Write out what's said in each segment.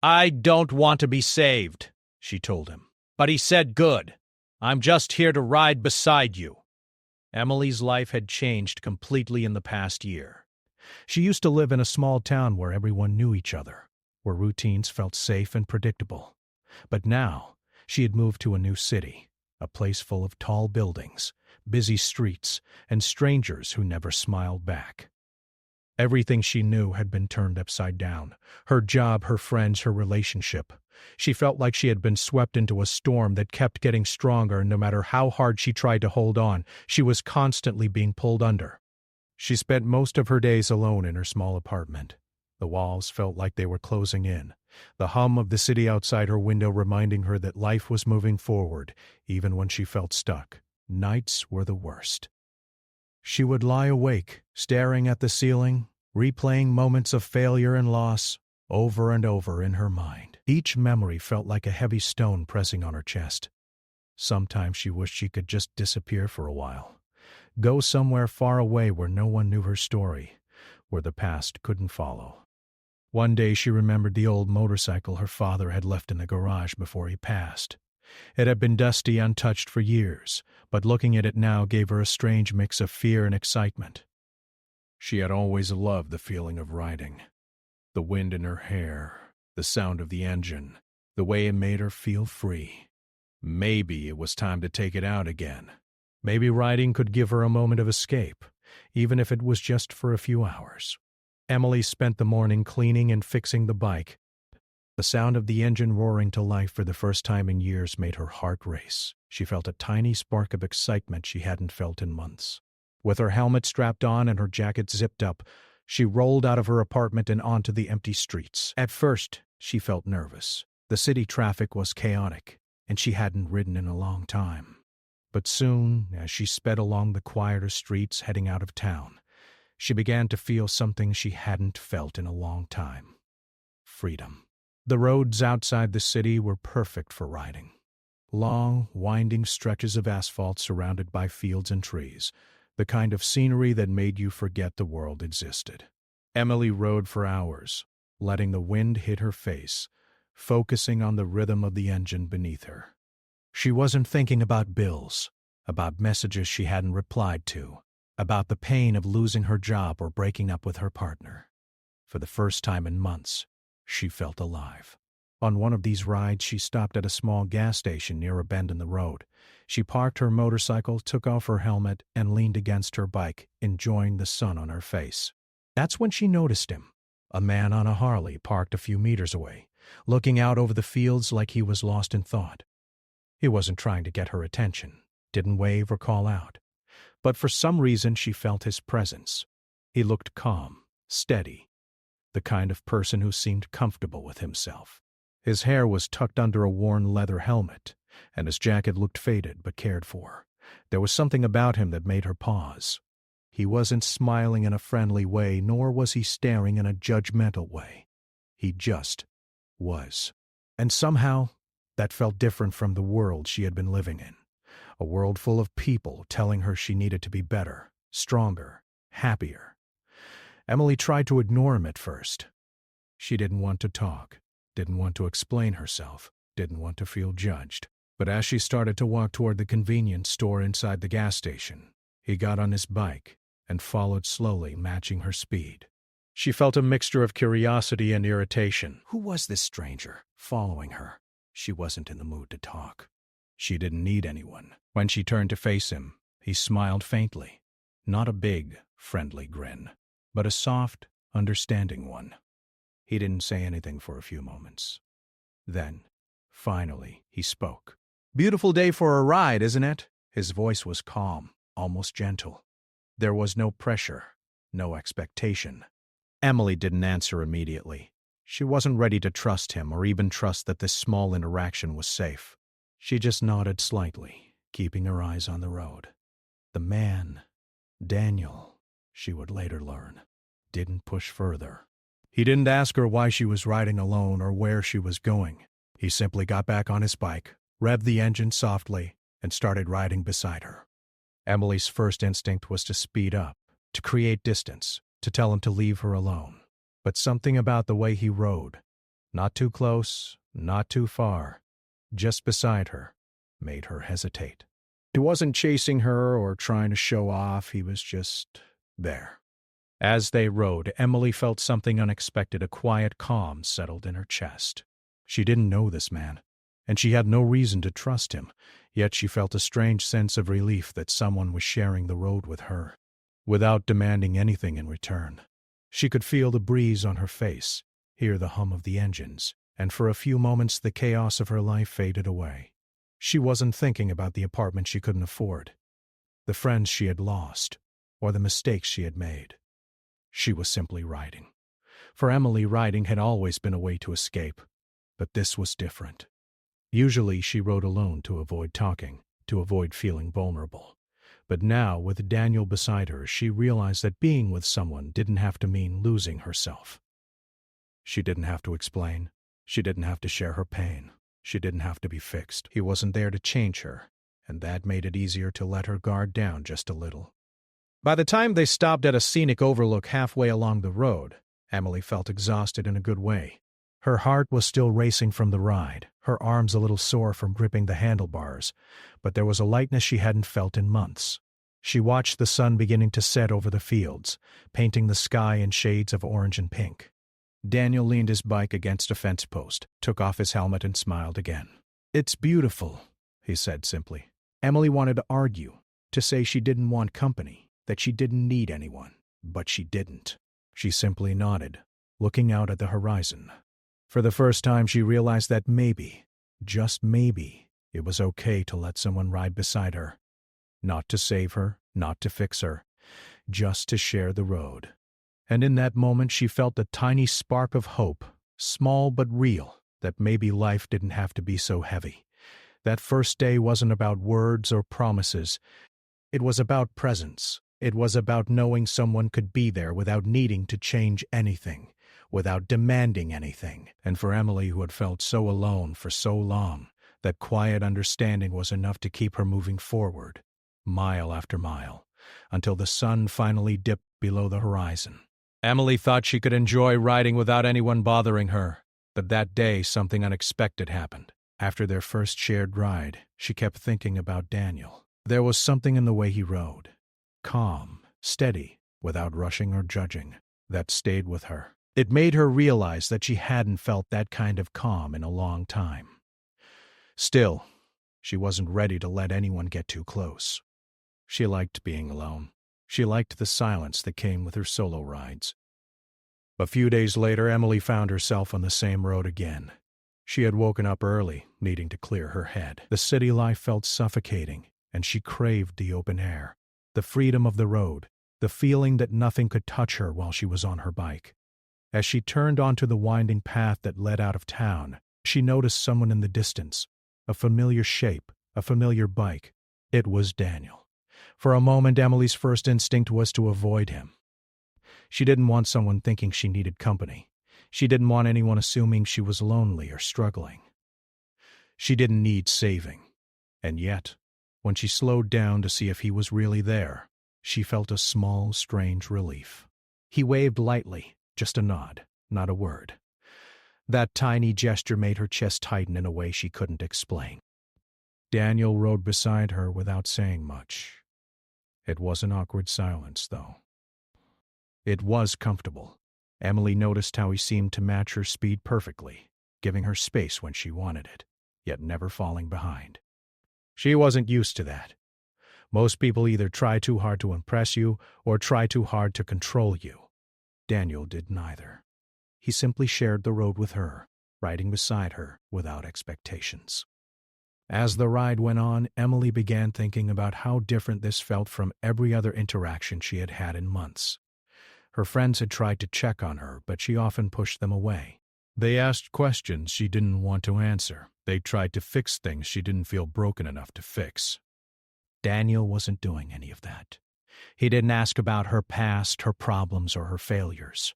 "I don't want to be saved," she told him. But he said, "Good. I'm just here to ride beside you." Emily's life had changed completely in the past year. She used to live in a small town where everyone knew each other, where routines felt safe and predictable. But now, she had moved to a new city, a place full of tall buildings, busy streets, and strangers who never smiled back. Everything she knew had been turned upside down. Her job, her friends, her relationship. She felt like she had been swept into a storm that kept getting stronger, and no matter how hard she tried to hold on, she was constantly being pulled under. She spent most of her days alone in her small apartment. The walls felt like they were closing in, the hum of the city outside her window reminding her that life was moving forward, even when she felt stuck. Nights were the worst. She would lie awake, staring at the ceiling, replaying moments of failure and loss over and over in her mind. Each memory felt like a heavy stone pressing on her chest. Sometimes she wished she could just disappear for a while, go somewhere far away where no one knew her story, where the past couldn't follow. One day she remembered the old motorcycle her father had left in the garage before he passed. It had been dusty, untouched for years, but looking at it now gave her a strange mix of fear and excitement. She had always loved the feeling of riding. The wind in her hair, the sound of the engine, the way it made her feel free. Maybe it was time to take it out again. Maybe riding could give her a moment of escape, even if it was just for a few hours. Emily spent the morning cleaning and fixing the bike. The sound of the engine roaring to life for the first time in years made her heart race. She felt a tiny spark of excitement she hadn't felt in months. With her helmet strapped on and her jacket zipped up, she rolled out of her apartment and onto the empty streets. At first, she felt nervous. The city traffic was chaotic, and she hadn't ridden in a long time. But soon, as she sped along the quieter streets heading out of town, she began to feel something she hadn't felt in a long time. Freedom. The roads outside the city were perfect for riding. Long, winding stretches of asphalt surrounded by fields and trees, the kind of scenery that made you forget the world existed. Emily rode for hours, letting the wind hit her face, focusing on the rhythm of the engine beneath her. She wasn't thinking about bills, about messages she hadn't replied to, about the pain of losing her job or breaking up with her partner. For the first time in months, she felt alive. On one of these rides, she stopped at a small gas station near a bend in the road. She parked her motorcycle, took off her helmet, and leaned against her bike, enjoying the sun on her face. That's when she noticed him, a man on a Harley parked a few meters away, looking out over the fields like he was lost in thought. He wasn't trying to get her attention, didn't wave or call out. But for some reason she felt his presence. He looked calm, steady, the kind of person who seemed comfortable with himself. His hair was tucked under a worn leather helmet, and his jacket looked faded but cared for. There was something about him that made her pause. He wasn't smiling in a friendly way, nor was he staring in a judgmental way. He just was. And somehow, that felt different from the world she had been living in. A world full of people telling her she needed to be better, stronger, happier. Emily tried to ignore him at first. She didn't want to talk, didn't want to explain herself, didn't want to feel judged. But as she started to walk toward the convenience store inside the gas station, he got on his bike and followed slowly, matching her speed. She felt a mixture of curiosity and irritation. Who was this stranger following her? She wasn't in the mood to talk. She didn't need anyone. When she turned to face him, he smiled faintly. Not a big, friendly grin, but a soft, understanding one. He didn't say anything for a few moments. Then, finally, he spoke. "Beautiful day for a ride, isn't it?" His voice was calm, almost gentle. There was no pressure, no expectation. Emily didn't answer immediately. She wasn't ready to trust him or even trust that this small interaction was safe. She just nodded slightly, keeping her eyes on the road. The man, Daniel, she would later learn, didn't push further. He didn't ask her why she was riding alone or where she was going. He simply got back on his bike, revved the engine softly, and started riding beside her. Emily's first instinct was to speed up, to create distance, to tell him to leave her alone. But something about the way he rode, Not too close, not too far, just beside her, made her hesitate. He wasn't chasing her or trying to show off, he was just there. As they rode, Emily felt something unexpected, a quiet calm settled in her chest. She didn't know this man, and she had no reason to trust him, yet she felt a strange sense of relief that someone was sharing the road with her, without demanding anything in return. She could feel the breeze on her face, hear the hum of the engines, and for a few moments the chaos of her life faded away. She wasn't thinking about the apartment she couldn't afford, the friends she had lost, or the mistakes she had made. She was simply riding. For Emily, riding had always been a way to escape, but this was different. Usually she rode alone to avoid talking, to avoid feeling vulnerable. But now, with Daniel beside her, she realized that being with someone didn't have to mean losing herself. She didn't have to explain. She didn't have to share her pain. She didn't have to be fixed. He wasn't there to change her, and that made it easier to let her guard down just a little. By the time they stopped at a scenic overlook halfway along the road, Emily felt exhausted in a good way. Her heart was still racing from the ride, her arms a little sore from gripping the handlebars, but there was a lightness she hadn't felt in months. She watched the sun beginning to set over the fields, painting the sky in shades of orange and pink. Daniel leaned his bike against a fence post, took off his helmet and smiled again. "It's beautiful," he said simply. Emily wanted to argue, to say she didn't want company, that she didn't need anyone, but she didn't. She simply nodded, looking out at the horizon. For the first time she realized that maybe, just maybe, it was okay to let someone ride beside her. Not to save her, not to fix her, just to share the road. And in that moment she felt a tiny spark of hope, small but real, that maybe life didn't have to be so heavy. That first day wasn't about words or promises. It was about presence. It was about knowing someone could be there without needing to change anything, without demanding anything. And for Emily, who had felt so alone for so long, that quiet understanding was enough to keep her moving forward, mile after mile, until the sun finally dipped below the horizon. Emily thought she could enjoy riding without anyone bothering her, but that day something unexpected happened. After their first shared ride, she kept thinking about Daniel. There was something in the way he rode, calm, steady, without rushing or judging, that stayed with her. It made her realize that she hadn't felt that kind of calm in a long time. Still, she wasn't ready to let anyone get too close. She liked being alone. She liked the silence that came with her solo rides. A few days later, Emily found herself on the same road again. She had woken up early, needing to clear her head. The city life felt suffocating, and she craved the open air, the freedom of the road, the feeling that nothing could touch her while she was on her bike. As she turned onto the winding path that led out of town, she noticed someone in the distance, a familiar shape, a familiar bike. It was Daniel. For a moment, Emily's first instinct was to avoid him. She didn't want someone thinking she needed company. She didn't want anyone assuming she was lonely or struggling. She didn't need saving. And yet, when she slowed down to see if he was really there, she felt a small, strange relief. He waved lightly, just a nod, not a word. That tiny gesture made her chest tighten in a way she couldn't explain. Daniel rode beside her without saying much. It was an awkward silence, though. It was comfortable. Emily noticed how he seemed to match her speed perfectly, giving her space when she wanted it, yet never falling behind. She wasn't used to that. Most people either try too hard to impress you or try too hard to control you. Daniel did neither. He simply shared the road with her, riding beside her without expectations. As the ride went on, Emily began thinking about how different this felt from every other interaction she had had in months. Her friends had tried to check on her, but she often pushed them away. They asked questions she didn't want to answer. They tried to fix things she didn't feel broken enough to fix. Daniel wasn't doing any of that. He didn't ask about her past, her problems, or her failures.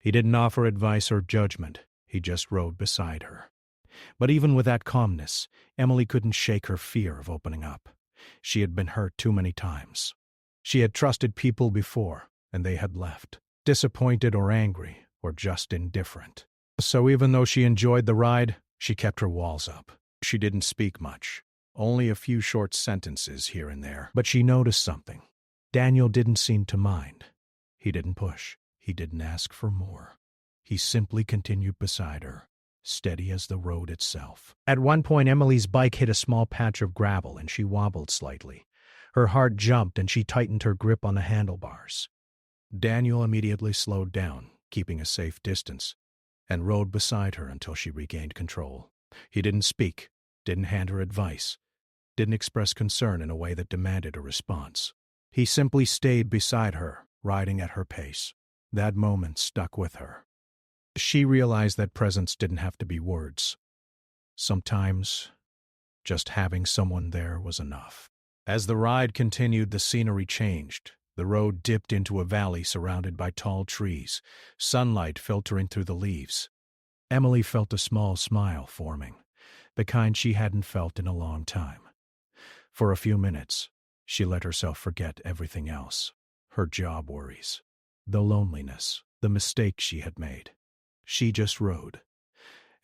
He didn't offer advice or judgment. He just rode beside her. But even with that calmness, Emily couldn't shake her fear of opening up. She had been hurt too many times. She had trusted people before, and they had left, disappointed or angry, or just indifferent. So even though she enjoyed the ride, she kept her walls up. She didn't speak much, only a few short sentences here and there. But she noticed something. Daniel didn't seem to mind. He didn't push. He didn't ask for more. He simply continued beside her, steady as the road itself. At one point, Emily's bike hit a small patch of gravel and she wobbled slightly. Her heart jumped and she tightened her grip on the handlebars. Daniel immediately slowed down, keeping a safe distance, and rode beside her until she regained control. He didn't speak, didn't hand her advice, didn't express concern in a way that demanded a response. He simply stayed beside her, riding at her pace. That moment stuck with her. She realized that presence didn't have to be words. Sometimes, just having someone there was enough. As the ride continued, the scenery changed. The road dipped into a valley surrounded by tall trees, sunlight filtering through the leaves. Emily felt a small smile forming, the kind she hadn't felt in a long time. For a few minutes, she let herself forget everything else. Her job worries, the loneliness, the mistakes she had made. She just rode,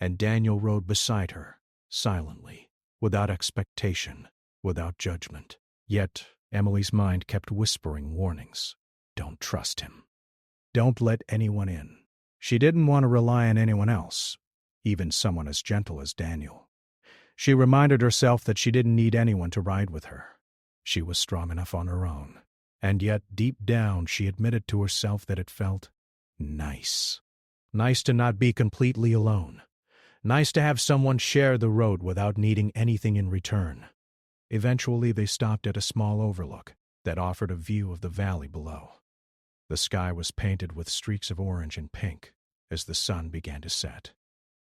and Daniel rode beside her, silently, without expectation, without judgment. Yet, Emily's mind kept whispering warnings. Don't trust him. Don't let anyone in. She didn't want to rely on anyone else, even someone as gentle as Daniel. She reminded herself that she didn't need anyone to ride with her. She was strong enough on her own. And yet, deep down, she admitted to herself that it felt nice. Nice to not be completely alone. Nice to have someone share the road without needing anything in return. Eventually, they stopped at a small overlook that offered a view of the valley below. The sky was painted with streaks of orange and pink as the sun began to set.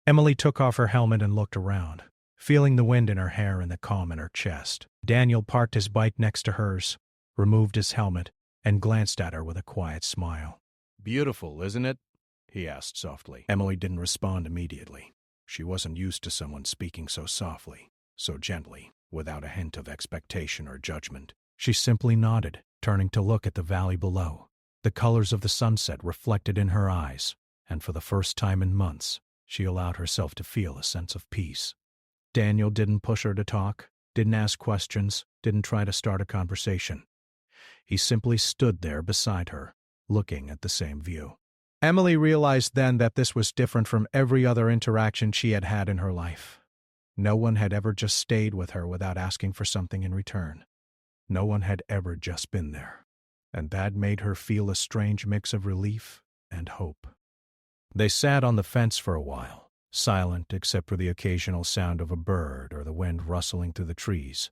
Emily took off her helmet and looked around, feeling the wind in her hair and the calm in her chest. Daniel parked his bike next to hers, removed his helmet, and glanced at her with a quiet smile. "Beautiful, isn't it?" he asked softly. Emily didn't respond immediately. She wasn't used to someone speaking so softly, so gently, without a hint of expectation or judgment. She simply nodded, turning to look at the valley below. The colors of the sunset reflected in her eyes, and for the first time in months, she allowed herself to feel a sense of peace. Daniel didn't push her to talk, didn't ask questions, didn't try to start a conversation. He simply stood there beside her, looking at the same view. Emily realized then that this was different from every other interaction she had had in her life. No one had ever just stayed with her without asking for something in return. No one had ever just been there. And that made her feel a strange mix of relief and hope. They sat on the fence for a while, silent except for the occasional sound of a bird or the wind rustling through the trees.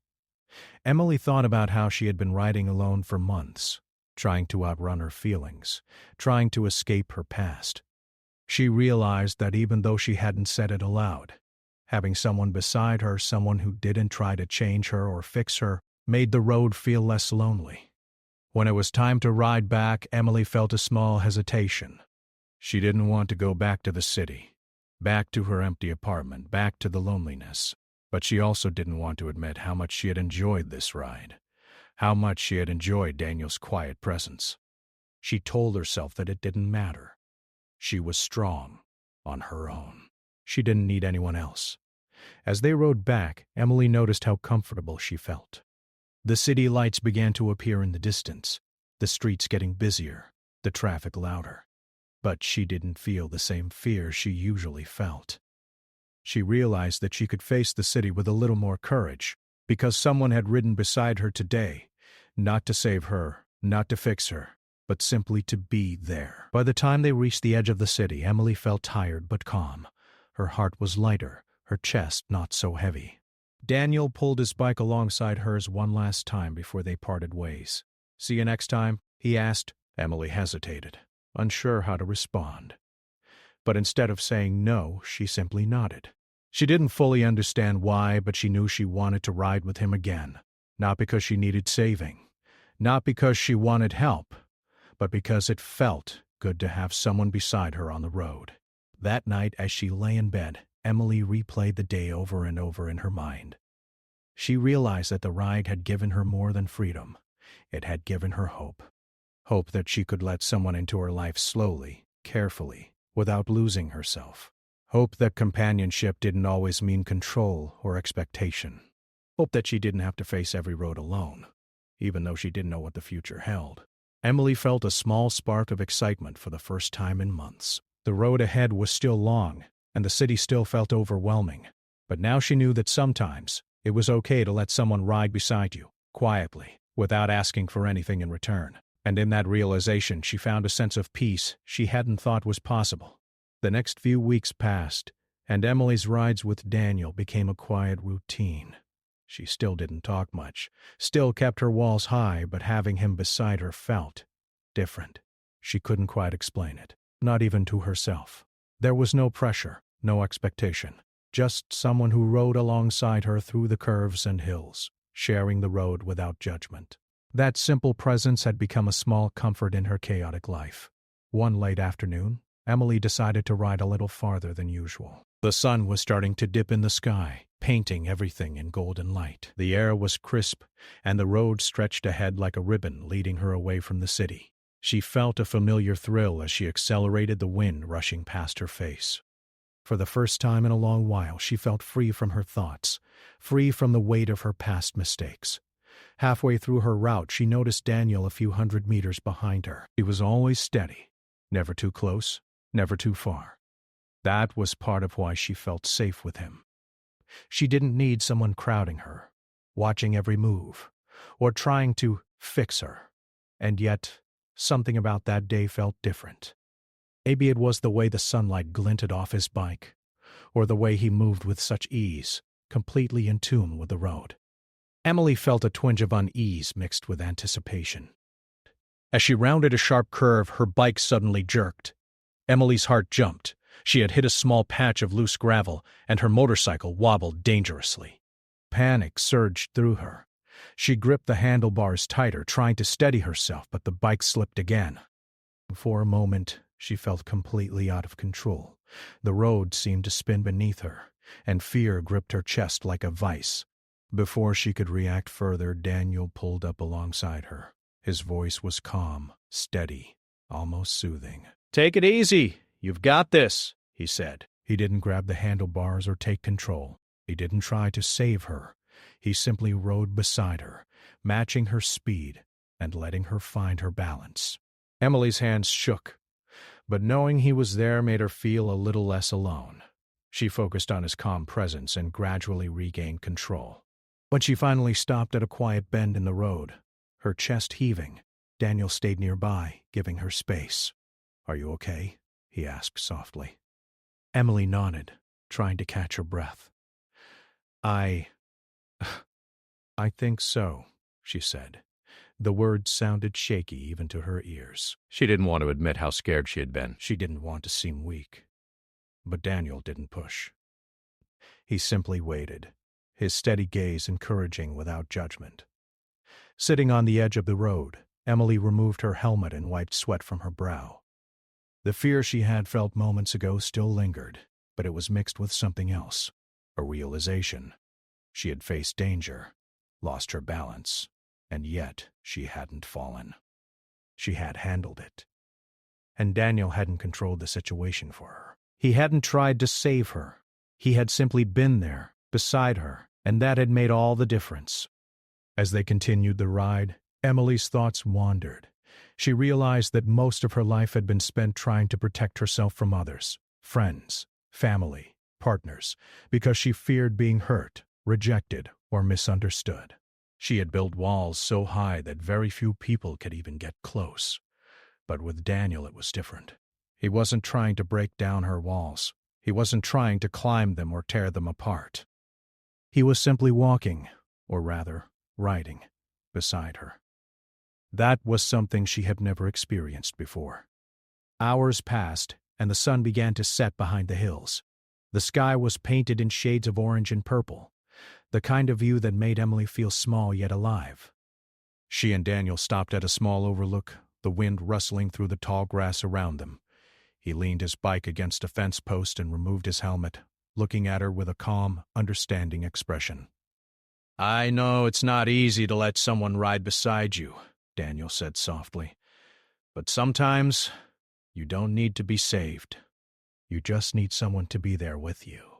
Emily thought about how she had been riding alone for months, trying to outrun her feelings, trying to escape her past. She realized that even though she hadn't said it aloud, having someone beside her, someone who didn't try to change her or fix her, made the road feel less lonely. When it was time to ride back, Emily felt a small hesitation. She didn't want to go back to the city, back to her empty apartment, back to the loneliness. But she also didn't want to admit how much she had enjoyed this ride, how much she had enjoyed Daniel's quiet presence. She told herself that it didn't matter. She was strong, on her own. She didn't need anyone else. As they rode back, Emily noticed how comfortable she felt. The city lights began to appear in the distance, the streets getting busier, the traffic louder. But she didn't feel the same fear she usually felt. She realized that she could face the city with a little more courage, because someone had ridden beside her today, not to save her, not to fix her, but simply to be there. By the time they reached the edge of the city, Emily felt tired but calm. Her heart was lighter, her chest not so heavy. Daniel pulled his bike alongside hers one last time before they parted ways. "See you next time?" he asked. Emily hesitated, unsure how to respond. But instead of saying no, she simply nodded. She didn't fully understand why, but she knew she wanted to ride with him again. Not because she needed saving, not because she wanted help, but because it felt good to have someone beside her on the road. That night, as she lay in bed, Emily replayed the day over and over in her mind. She realized that the ride had given her more than freedom. It had given her hope. Hope that she could let someone into her life slowly, carefully, without losing herself. Hope that companionship didn't always mean control or expectation. Hope that she didn't have to face every road alone, even though she didn't know what the future held. Emily felt a small spark of excitement for the first time in months. The road ahead was still long, and the city still felt overwhelming. But now she knew that sometimes it was okay to let someone ride beside you, quietly, without asking for anything in return. And in that realization, she found a sense of peace she hadn't thought was possible. The next few weeks passed, and Emily's rides with Daniel became a quiet routine. She still didn't talk much, still kept her walls high, but having him beside her felt different. She couldn't quite explain it, not even to herself. There was no pressure, no expectation, just someone who rode alongside her through the curves and hills, sharing the road without judgment. That simple presence had become a small comfort in her chaotic life. One late afternoon, Emily decided to ride a little farther than usual. The sun was starting to dip in the sky, painting everything in golden light. The air was crisp, and the road stretched ahead like a ribbon leading her away from the city. She felt a familiar thrill as she accelerated, the wind rushing past her face. For the first time in a long while, she felt free from her thoughts, free from the weight of her past mistakes. Halfway through her route, she noticed Daniel a few hundred meters behind her. He was always steady, never too close, never too far. That was part of why she felt safe with him. She didn't need someone crowding her, watching every move, or trying to fix her. And yet, something about that day felt different. Maybe it was the way the sunlight glinted off his bike, or the way he moved with such ease, completely in tune with the road. Emily felt a twinge of unease mixed with anticipation. As she rounded a sharp curve, her bike suddenly jerked. Emily's heart jumped. She had hit a small patch of loose gravel, and her motorcycle wobbled dangerously. Panic surged through her. She gripped the handlebars tighter, trying to steady herself, but the bike slipped again. For a moment, she felt completely out of control. The road seemed to spin beneath her, and fear gripped her chest like a vice. Before she could react further, Daniel pulled up alongside her. His voice was calm, steady, almost soothing. "Take it easy. You've got this," he said. He didn't grab the handlebars or take control. He didn't try to save her. He simply rode beside her, matching her speed and letting her find her balance. Emily's hands shook, but knowing he was there made her feel a little less alone. She focused on his calm presence and gradually regained control. When she finally stopped at a quiet bend in the road, her chest heaving, Daniel stayed nearby, giving her space. "Are you okay?" he asked softly. Emily nodded, trying to catch her breath. I think so," she said. The words sounded shaky even to her ears. She didn't want to admit how scared she had been. She didn't want to seem weak. But Daniel didn't push. He simply waited, his steady gaze encouraging without judgment. Sitting on the edge of the road, Emily removed her helmet and wiped sweat from her brow. The fear she had felt moments ago still lingered, but it was mixed with something else, a realization. She had faced danger, lost her balance, and yet she hadn't fallen. She had handled it. And Daniel hadn't controlled the situation for her. He hadn't tried to save her. He had simply been there, beside her, and that had made all the difference. As they continued the ride, Emily's thoughts wandered. She realized that most of her life had been spent trying to protect herself from others, friends, family, partners, because she feared being hurt, rejected, or misunderstood. She had built walls so high that very few people could even get close. But with Daniel it was different. He wasn't trying to break down her walls. He wasn't trying to climb them or tear them apart. He was simply walking, or rather, riding, beside her. That was something she had never experienced before. Hours passed, and the sun began to set behind the hills. The sky was painted in shades of orange and purple, the kind of view that made Emily feel small yet alive. She and Daniel stopped at a small overlook, the wind rustling through the tall grass around them. He leaned his bike against a fence post and removed his helmet, looking at her with a calm, understanding expression. "I know it's not easy to let someone ride beside you," Daniel said softly, "but sometimes you don't need to be saved." You just need someone to be there with you."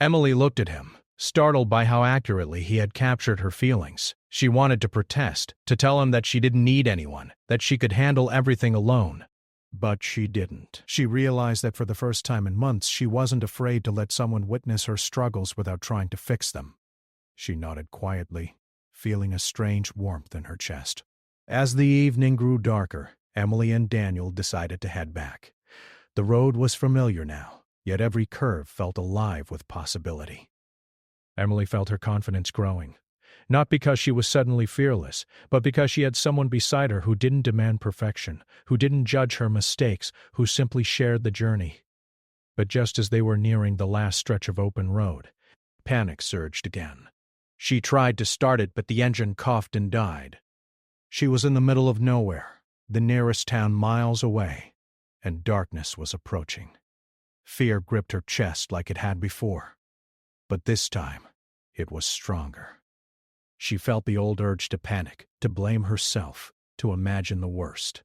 Emily looked at him, startled by how accurately he had captured her feelings. She wanted to protest, to tell him that she didn't need anyone, that she could handle everything alone. But she didn't. She realized that for the first time in months, she wasn't afraid to let someone witness her struggles without trying to fix them. She nodded quietly, feeling a strange warmth in her chest. As the evening grew darker, Emily and Daniel decided to head back. The road was familiar now, yet every curve felt alive with possibility. Emily felt her confidence growing, not because she was suddenly fearless, but because she had someone beside her who didn't demand perfection, who didn't judge her mistakes, who simply shared the journey. But just as they were nearing the last stretch of open road, panic surged again. She tried to start it, but the engine coughed and died. She was in the middle of nowhere, the nearest town miles away, and darkness was approaching. Fear gripped her chest like it had before, but this time it was stronger. She felt the old urge to panic, to blame herself, to imagine the worst.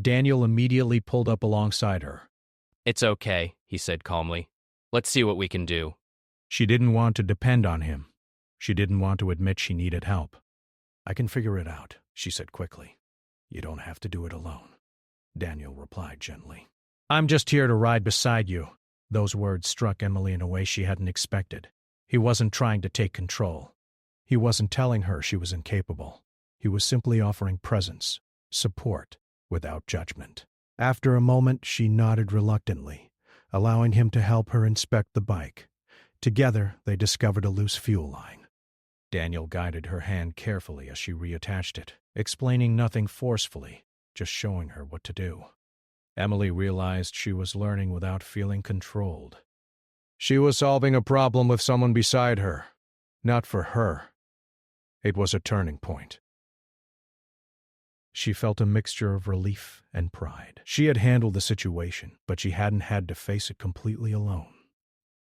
Daniel immediately pulled up alongside her. "It's okay," he said calmly. "Let's see what we can do." She didn't want to depend on him. She didn't want to admit she needed help. "I can figure it out," she said quickly. "You don't have to do it alone," Daniel replied gently. "I'm just here to ride beside you." Those words struck Emily in a way she hadn't expected. He wasn't trying to take control. He wasn't telling her she was incapable. He was simply offering presence, support, without judgment. After a moment, she nodded reluctantly, allowing him to help her inspect the bike. Together, they discovered a loose fuel line. Daniel guided her hand carefully as she reattached it, explaining nothing forcefully, just showing her what to do. Emily realized she was learning without feeling controlled. She was solving a problem with someone beside her, not for her. It was a turning point. She felt a mixture of relief and pride. She had handled the situation, but she hadn't had to face it completely alone.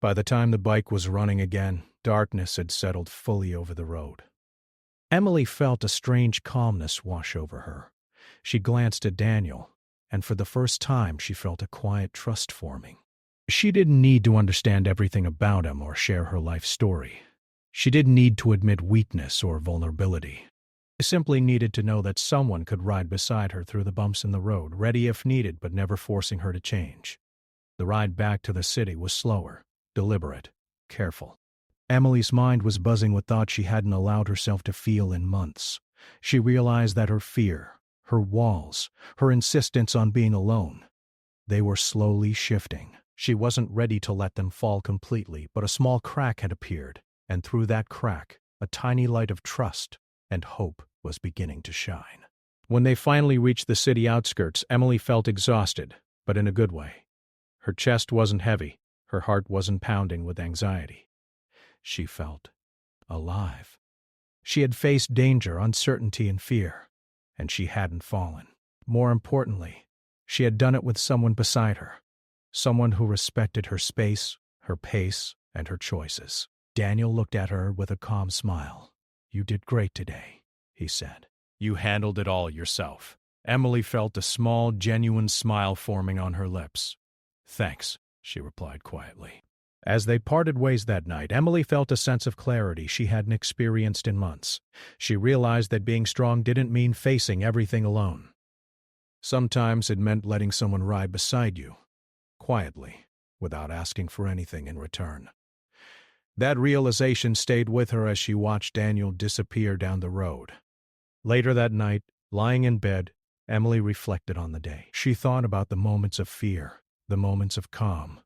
By the time the bike was running again, darkness had settled fully over the road. Emily felt a strange calmness wash over her. She glanced at Daniel, and for the first time she felt a quiet trust forming. She didn't need to understand everything about him or share her life story. She didn't need to admit weakness or vulnerability. She simply needed to know that someone could ride beside her through the bumps in the road, ready if needed but never forcing her to change. The ride back to the city was slower, deliberate, careful. Emily's mind was buzzing with thoughts she hadn't allowed herself to feel in months. She realized that her fear, her walls, her insistence on being alone, they were slowly shifting. She wasn't ready to let them fall completely, but a small crack had appeared, and through that crack, a tiny light of trust and hope was beginning to shine. When they finally reached the city outskirts, Emily felt exhausted, but in a good way. Her chest wasn't heavy, her heart wasn't pounding with anxiety. She felt alive. She had faced danger, uncertainty, and fear, and she hadn't fallen. More importantly, she had done it with someone beside her, someone who respected her space, her pace, and her choices. Daniel looked at her with a calm smile. "You did great today," he said. "You handled it all yourself." Emily felt a small, genuine smile forming on her lips. "Thanks," she replied quietly. As they parted ways that night, Emily felt a sense of clarity she hadn't experienced in months. She realized that being strong didn't mean facing everything alone. Sometimes it meant letting someone ride beside you, quietly, without asking for anything in return. That realization stayed with her as she watched Daniel disappear down the road. Later that night, lying in bed, Emily reflected on the day. She thought about the moments of fear, the moments of calm,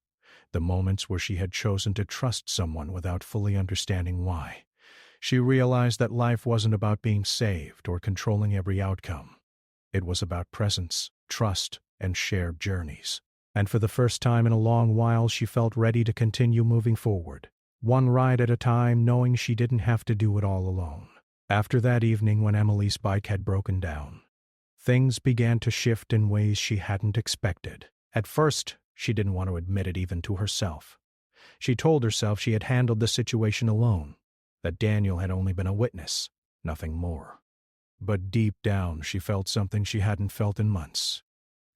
the moments where she had chosen to trust someone without fully understanding why. She realized that life wasn't about being saved or controlling every outcome. It was about presence, trust, and shared journeys. And for the first time in a long while, she felt ready to continue moving forward, one ride at a time, knowing she didn't have to do it all alone. After that evening when Emily's bike had broken down, things began to shift in ways she hadn't expected. At first, she didn't want to admit it even to herself. She told herself she had handled the situation alone, that Daniel had only been a witness, nothing more. But deep down, she felt something she hadn't felt in months.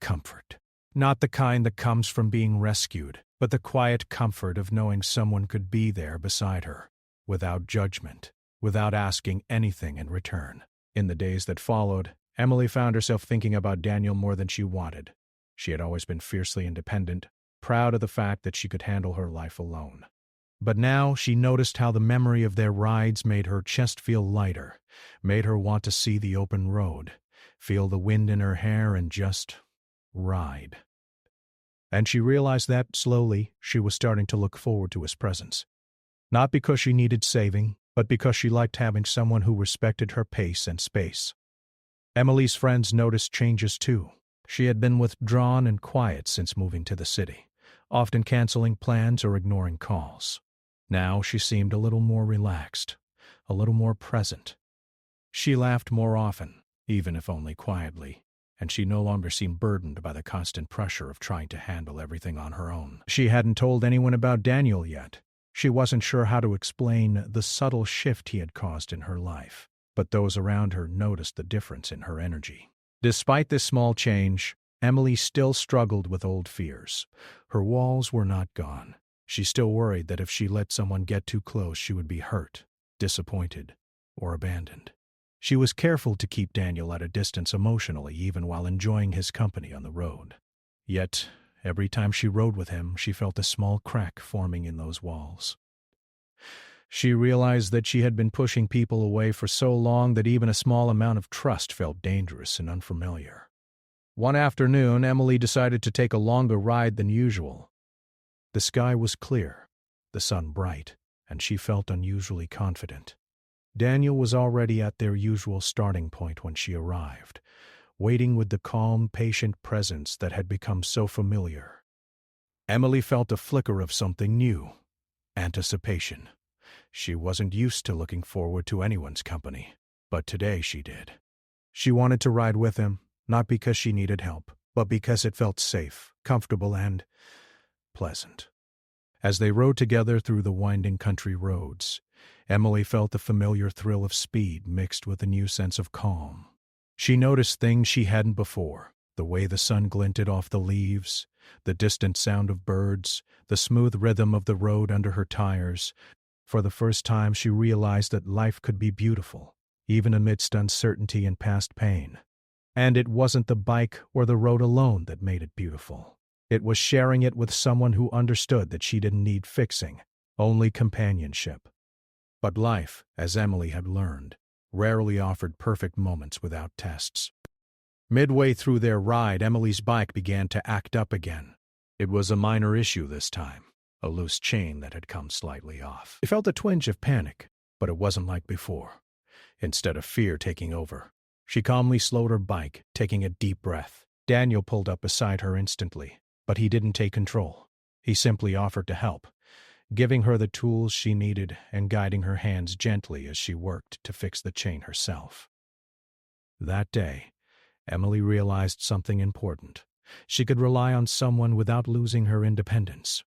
Comfort. Not the kind that comes from being rescued, but the quiet comfort of knowing someone could be there beside her, without judgment, without asking anything in return. In the days that followed, Emily found herself thinking about Daniel more than she wanted. She had always been fiercely independent, proud of the fact that she could handle her life alone. But now she noticed how the memory of their rides made her chest feel lighter, made her want to see the open road, feel the wind in her hair and just ride. And she realized that, slowly, she was starting to look forward to his presence. Not because she needed saving, but because she liked having someone who respected her pace and space. Emily's friends noticed changes too. She had been withdrawn and quiet since moving to the city, often canceling plans or ignoring calls. Now she seemed a little more relaxed, a little more present. She laughed more often, even if only quietly, and she no longer seemed burdened by the constant pressure of trying to handle everything on her own. She hadn't told anyone about Daniel yet. She wasn't sure how to explain the subtle shift he had caused in her life, but those around her noticed the difference in her energy. Despite this small change, Emily still struggled with old fears. Her walls were not gone. She still worried that if she let someone get too close, she would be hurt, disappointed, or abandoned. She was careful to keep Daniel at a distance emotionally, even while enjoying his company on the road. Yet, every time she rode with him, she felt a small crack forming in those walls. She realized that she had been pushing people away for so long that even a small amount of trust felt dangerous and unfamiliar. One afternoon, Emily decided to take a longer ride than usual. The sky was clear, the sun bright, and she felt unusually confident. Daniel was already at their usual starting point when she arrived, waiting with the calm, patient presence that had become so familiar. Emily felt a flicker of something new, anticipation. She wasn't used to looking forward to anyone's company, but today she did. She wanted to ride with him, not because she needed help, but because it felt safe, comfortable, and pleasant. As they rode together through the winding country roads, Emily felt the familiar thrill of speed mixed with a new sense of calm. She noticed things she hadn't before, the way the sun glinted off the leaves, the distant sound of birds, the smooth rhythm of the road under her tires. For the first time she realized that life could be beautiful, even amidst uncertainty and past pain. And it wasn't the bike or the road alone that made it beautiful. It was sharing it with someone who understood that she didn't need fixing, only companionship. But life, as Emily had learned, rarely offered perfect moments without tests. Midway through their ride, Emily's bike began to act up again. It was a minor issue this time, a loose chain that had come slightly off. She felt a twinge of panic, but it wasn't like before. Instead of fear taking over, she calmly slowed her bike, taking a deep breath. Daniel pulled up beside her instantly, but he didn't take control. He simply offered to help, giving her the tools she needed and guiding her hands gently as she worked to fix the chain herself. That day, Emily realized something important. She could rely on someone without losing her independence.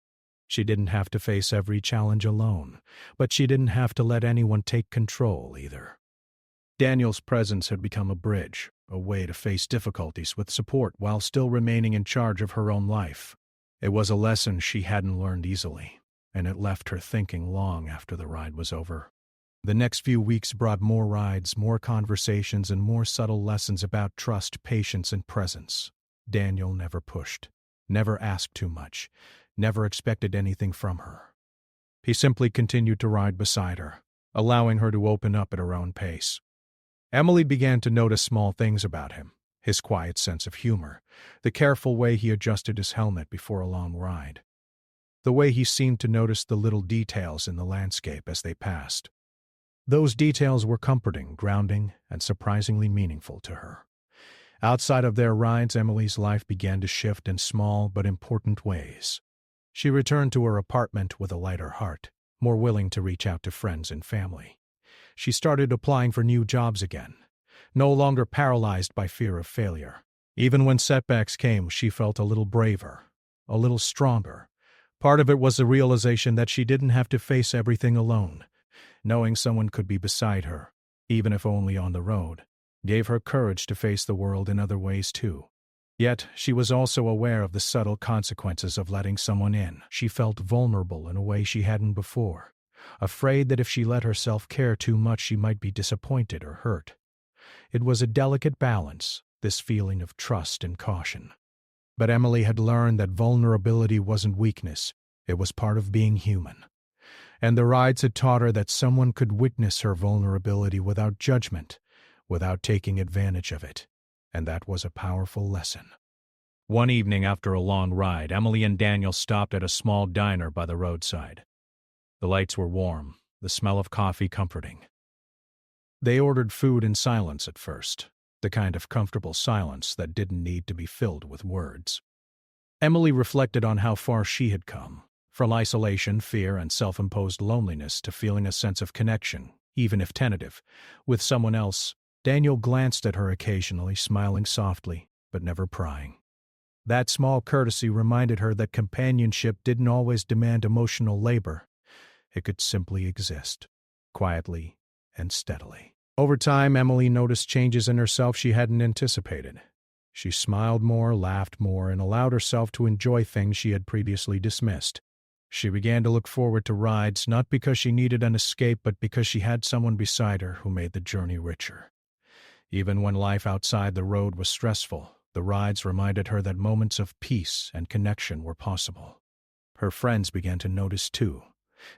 She didn't have to face every challenge alone, but she didn't have to let anyone take control either. Daniel's presence had become a bridge, a way to face difficulties with support while still remaining in charge of her own life. It was a lesson she hadn't learned easily, and it left her thinking long after the ride was over. The next few weeks brought more rides, more conversations, and more subtle lessons about trust, patience, and presence. Daniel never pushed, never asked too much, never expected anything from her. He simply continued to ride beside her, allowing her to open up at her own pace. Emily began to notice small things about him, his quiet sense of humor, the careful way he adjusted his helmet before a long ride, the way he seemed to notice the little details in the landscape as they passed. Those details were comforting, grounding, and surprisingly meaningful to her. Outside of their rides, Emily's life began to shift in small but important ways. She returned to her apartment with a lighter heart, more willing to reach out to friends and family. She started applying for new jobs again, no longer paralyzed by fear of failure. Even when setbacks came, she felt a little braver, a little stronger. Part of it was the realization that she didn't have to face everything alone. Knowing someone could be beside her, even if only on the road, gave her courage to face the world in other ways too. Yet, she was also aware of the subtle consequences of letting someone in. She felt vulnerable in a way she hadn't before, afraid that if she let herself care too much she might be disappointed or hurt. It was a delicate balance, this feeling of trust and caution. But Emily had learned that vulnerability wasn't weakness, it was part of being human. And the rides had taught her that someone could witness her vulnerability without judgment, without taking advantage of it. And that was a powerful lesson. One evening after a long ride, Emily and Daniel stopped at a small diner by the roadside. The lights were warm, the smell of coffee comforting. They ordered food in silence at first, the kind of comfortable silence that didn't need to be filled with words. Emily reflected on how far she had come, from isolation, fear, and self-imposed loneliness to feeling a sense of connection, even if tentative, with someone else. Daniel glanced at her occasionally, smiling softly, but never prying. That small courtesy reminded her that companionship didn't always demand emotional labor. It could simply exist, quietly and steadily. Over time, Emily noticed changes in herself she hadn't anticipated. She smiled more, laughed more, and allowed herself to enjoy things she had previously dismissed. She began to look forward to rides, not because she needed an escape, but because she had someone beside her who made the journey richer. Even when life outside the road was stressful, the rides reminded her that moments of peace and connection were possible. Her friends began to notice too.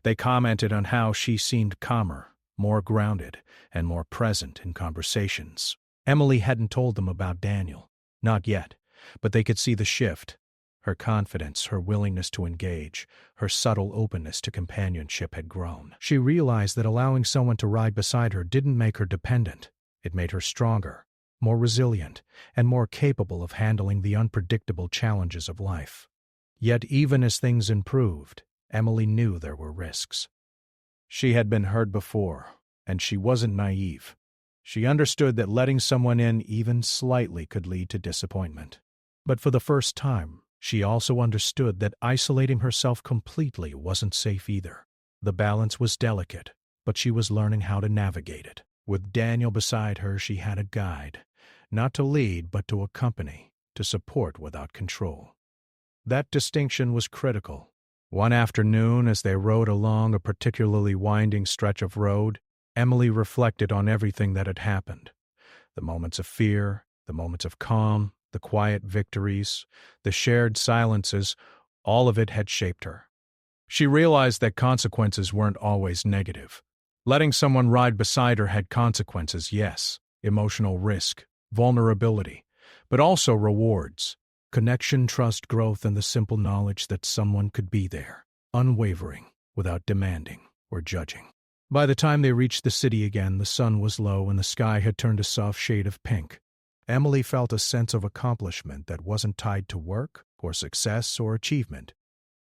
They commented on how she seemed calmer, more grounded, and more present in conversations. Emily hadn't told them about Daniel. Not yet, but they could see the shift. Her confidence, her willingness to engage, her subtle openness to companionship had grown. She realized that allowing someone to ride beside her didn't make her dependent. It made her stronger, more resilient, and more capable of handling the unpredictable challenges of life. Yet even as things improved, Emily knew there were risks. She had been hurt before, and she wasn't naive. She understood that letting someone in even slightly could lead to disappointment. But for the first time, she also understood that isolating herself completely wasn't safe either. The balance was delicate, but she was learning how to navigate it. With Daniel beside her, she had a guide, not to lead but to accompany, to support without control. That distinction was critical. One afternoon, as they rode along a particularly winding stretch of road, Emily reflected on everything that had happened. The moments of fear, the moments of calm, the quiet victories, the shared silences, all of it had shaped her. She realized that consequences weren't always negative. Letting someone ride beside her had consequences, yes, emotional risk, vulnerability, but also rewards. Connection, trust, growth, and the simple knowledge that someone could be there, unwavering, without demanding or judging. By the time they reached the city again, the sun was low and the sky had turned a soft shade of pink. Emily felt a sense of accomplishment that wasn't tied to work or success or achievement.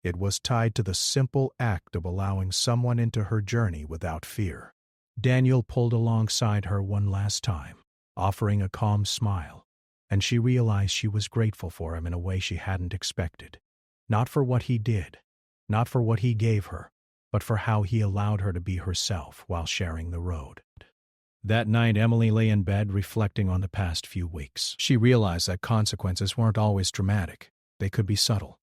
It was tied to the simple act of allowing someone into her journey without fear. Daniel pulled alongside her one last time, offering a calm smile, and she realized she was grateful for him in a way she hadn't expected. Not for what he did, not for what he gave her, but for how he allowed her to be herself while sharing the road. That night, Emily lay in bed reflecting on the past few weeks. She realized that consequences weren't always dramatic. They could be subtle,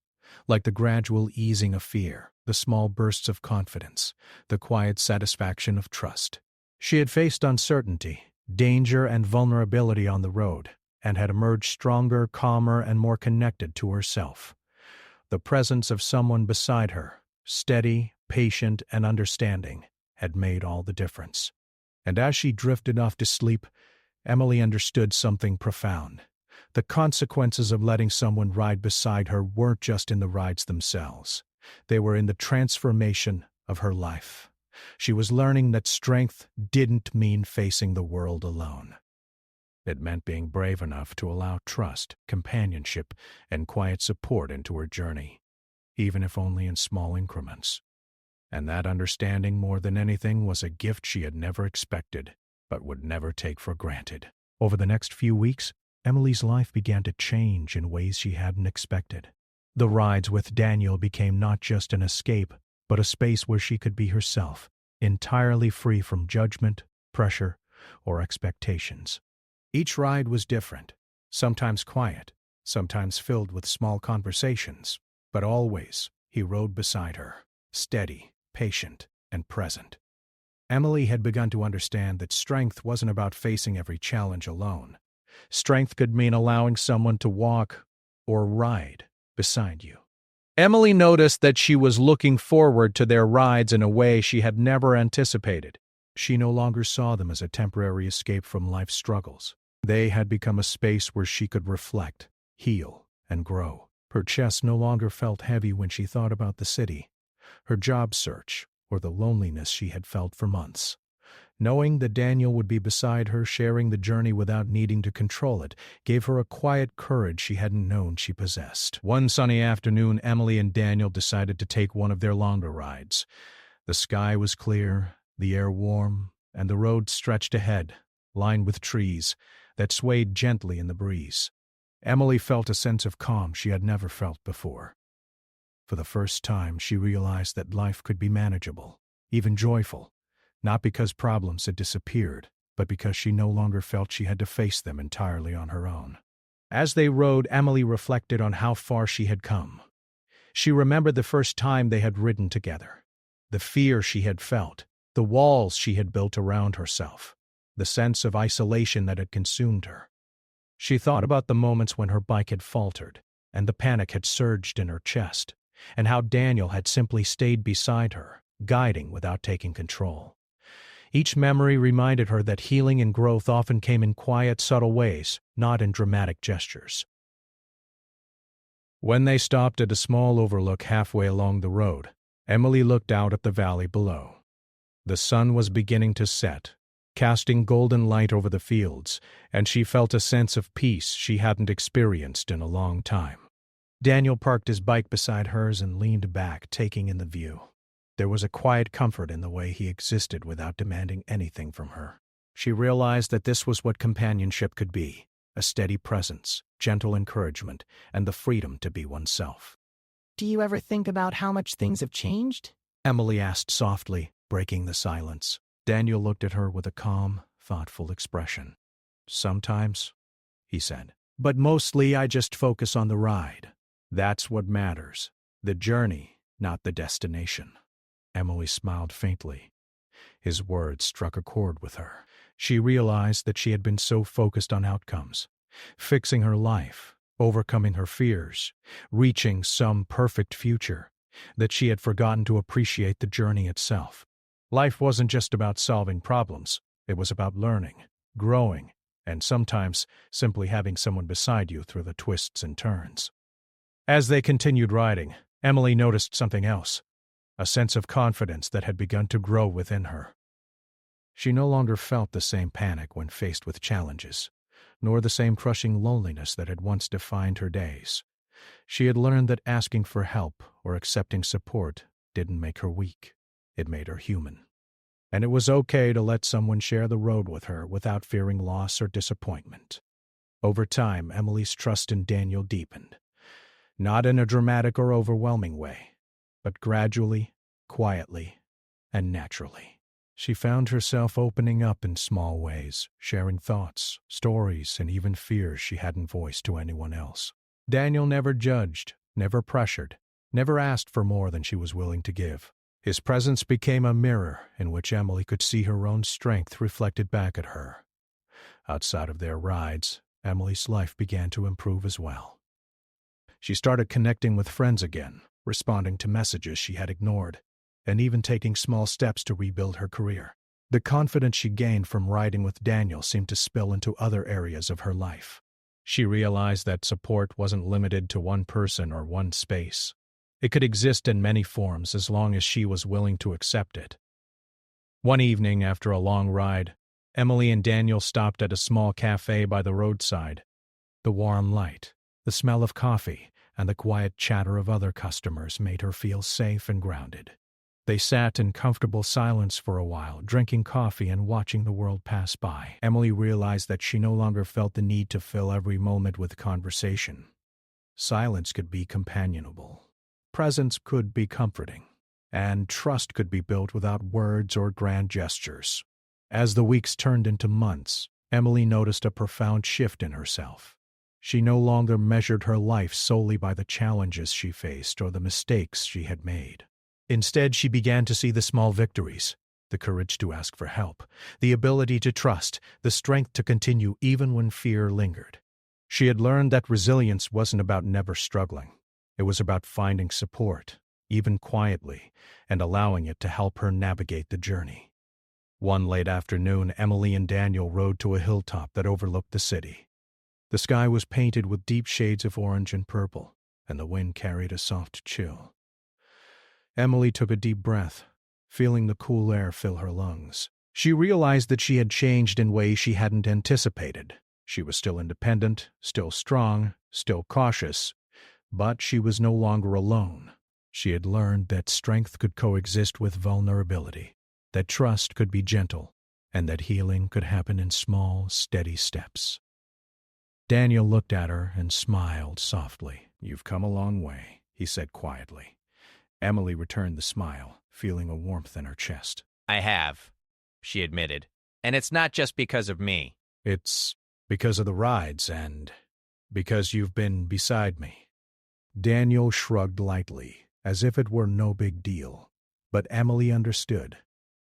like the gradual easing of fear, the small bursts of confidence, the quiet satisfaction of trust. She had faced uncertainty, danger, and vulnerability on the road, and had emerged stronger, calmer, and more connected to herself. The presence of someone beside her, steady, patient, and understanding, had made all the difference. And as she drifted off to sleep, Emily understood something profound. The consequences of letting someone ride beside her weren't just in the rides themselves. They were in the transformation of her life. She was learning that strength didn't mean facing the world alone. It meant being brave enough to allow trust, companionship, and quiet support into her journey, even if only in small increments. And that understanding, more than anything, was a gift she had never expected, but would never take for granted. Over the next few weeks, Emily's life began to change in ways she hadn't expected. The rides with Daniel became not just an escape, but a space where she could be herself, entirely free from judgment, pressure, or expectations. Each ride was different, sometimes quiet, sometimes filled with small conversations, but always he rode beside her, steady, patient, and present. Emily had begun to understand that strength wasn't about facing every challenge alone. Strength could mean allowing someone to walk or ride beside you. Emily noticed that she was looking forward to their rides in a way she had never anticipated. She no longer saw them as a temporary escape from life's struggles. They had become a space where she could reflect, heal, and grow. Her chest no longer felt heavy when she thought about the city, her job search, or the loneliness she had felt for months. Knowing that Daniel would be beside her, sharing the journey without needing to control it, gave her a quiet courage she hadn't known she possessed. One sunny afternoon, Emily and Daniel decided to take one of their longer rides. The sky was clear, the air warm, and the road stretched ahead, lined with trees that swayed gently in the breeze. Emily felt a sense of calm she had never felt before. For the first time, she realized that life could be manageable, even joyful, not because problems had disappeared, but because she no longer felt she had to face them entirely on her own. As they rode, Emily reflected on how far she had come. She remembered the first time they had ridden together, the fear she had felt, the walls she had built around herself, the sense of isolation that had consumed her. She thought about the moments when her bike had faltered, and the panic had surged in her chest, and how Daniel had simply stayed beside her, guiding without taking control. Each memory reminded her that healing and growth often came in quiet, subtle ways, not in dramatic gestures. When they stopped at a small overlook halfway along the road, Emily looked out at the valley below. The sun was beginning to set, casting golden light over the fields, and she felt a sense of peace she hadn't experienced in a long time. Daniel parked his bike beside hers and leaned back, taking in the view. There was a quiet comfort in the way he existed without demanding anything from her. She realized that this was what companionship could be, a steady presence, gentle encouragement, and the freedom to be oneself. "Do you ever think about how much things have changed?" Emily asked softly, breaking the silence. Daniel looked at her with a calm, thoughtful expression. "Sometimes," he said, "but mostly I just focus on the ride. That's what matters. The journey, not the destination." Emily smiled faintly. His words struck a chord with her. She realized that she had been so focused on outcomes, fixing her life, overcoming her fears, reaching some perfect future, that she had forgotten to appreciate the journey itself. Life wasn't just about solving problems. It was about learning, growing, and sometimes simply having someone beside you through the twists and turns. As they continued riding, Emily noticed something else, a sense of confidence that had begun to grow within her. She no longer felt the same panic when faced with challenges, nor the same crushing loneliness that had once defined her days. She had learned that asking for help or accepting support didn't make her weak. It made her human. And it was okay to let someone share the road with her without fearing loss or disappointment. Over time, Emily's trust in Daniel deepened. Not in a dramatic or overwhelming way, but gradually, quietly, and naturally. She found herself opening up in small ways, sharing thoughts, stories, and even fears she hadn't voiced to anyone else. Daniel never judged, never pressured, never asked for more than she was willing to give. His presence became a mirror in which Emily could see her own strength reflected back at her. Outside of their rides, Emily's life began to improve as well. She started connecting with friends again, responding to messages she had ignored, and even taking small steps to rebuild her career. The confidence she gained from riding with Daniel seemed to spill into other areas of her life. She realized that support wasn't limited to one person or one space. It could exist in many forms as long as she was willing to accept it. One evening, after a long ride, Emily and Daniel stopped at a small cafe by the roadside. The warm light, the smell of coffee, and the quiet chatter of other customers made her feel safe and grounded. They sat in comfortable silence for a while, drinking coffee and watching the world pass by. Emily realized that she no longer felt the need to fill every moment with conversation. Silence could be companionable. Presence could be comforting. And trust could be built without words or grand gestures. As the weeks turned into months, Emily noticed a profound shift in herself. She no longer measured her life solely by the challenges she faced or the mistakes she had made. Instead, she began to see the small victories, the courage to ask for help, the ability to trust, the strength to continue even when fear lingered. She had learned that resilience wasn't about never struggling. It was about finding support, even quietly, and allowing it to help her navigate the journey. One late afternoon, Emily and Daniel rode to a hilltop that overlooked the city. The sky was painted with deep shades of orange and purple, and the wind carried a soft chill. Emily took a deep breath, feeling the cool air fill her lungs. She realized that she had changed in ways she hadn't anticipated. She was still independent, still strong, still cautious, but she was no longer alone. She had learned that strength could coexist with vulnerability, that trust could be gentle, and that healing could happen in small, steady steps. Daniel looked at her and smiled softly. "You've come a long way," he said quietly. Emily returned the smile, feeling a warmth in her chest. I have, she admitted. And it's not just because of me. "It's because of the rides and because you've been beside me." Daniel shrugged lightly, as if it were no big deal. But Emily understood.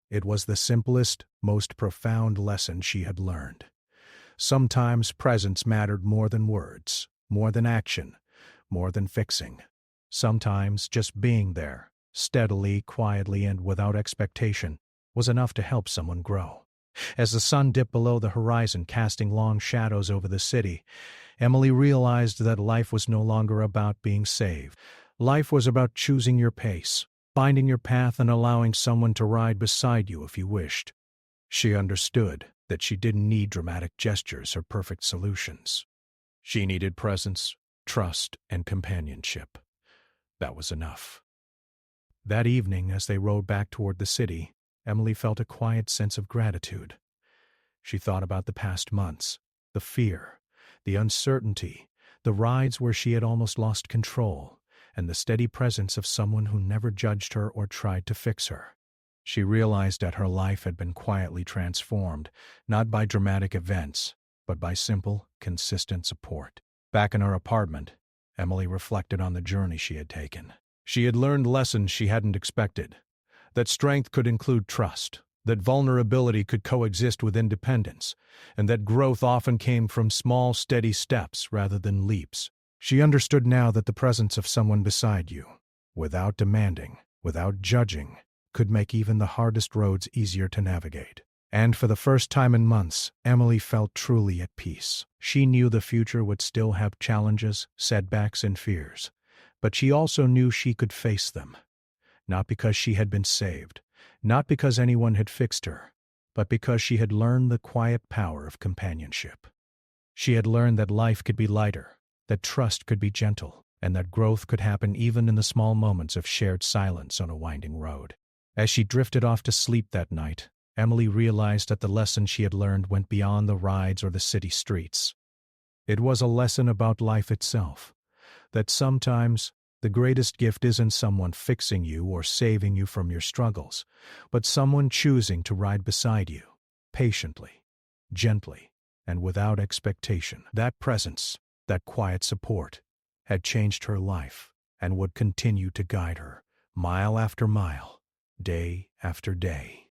It was the simplest, most profound lesson she had learned. Sometimes presence mattered more than words, more than action, more than fixing. Sometimes just being there, steadily, quietly, and without expectation, was enough to help someone grow. As the sun dipped below the horizon, casting long shadows over the city, Emily realized that life was no longer about being saved. Life was about choosing your pace, finding your path, and allowing someone to ride beside you if you wished. She understood that she didn't need dramatic gestures or perfect solutions. She needed presence, trust, and companionship. That was enough. That evening, as they rode back toward the city, Emily felt a quiet sense of gratitude. She thought about the past months, the fear, the uncertainty, the rides where she had almost lost control, and the steady presence of someone who never judged her or tried to fix her. She realized that her life had been quietly transformed, not by dramatic events, but by simple, consistent support. Back in her apartment, Emily reflected on the journey she had taken. She had learned lessons she hadn't expected, that strength could include trust, that vulnerability could coexist with independence, and that growth often came from small, steady steps rather than leaps. She understood now that the presence of someone beside you, without demanding, without judging, could make even the hardest roads easier to navigate. And for the first time in months, Emily felt truly at peace. She knew the future would still have challenges, setbacks, and fears, but she also knew she could face them. Not because she had been saved, not because anyone had fixed her, but because she had learned the quiet power of companionship. She had learned that life could be lighter, that trust could be gentle, and that growth could happen even in the small moments of shared silence on a winding road. As she drifted off to sleep that night, Emily realized that the lesson she had learned went beyond the rides or the city streets. It was a lesson about life itself, that sometimes the greatest gift isn't someone fixing you or saving you from your struggles, but someone choosing to ride beside you, patiently, gently, and without expectation. That presence, that quiet support, had changed her life and would continue to guide her, mile after mile, day after day.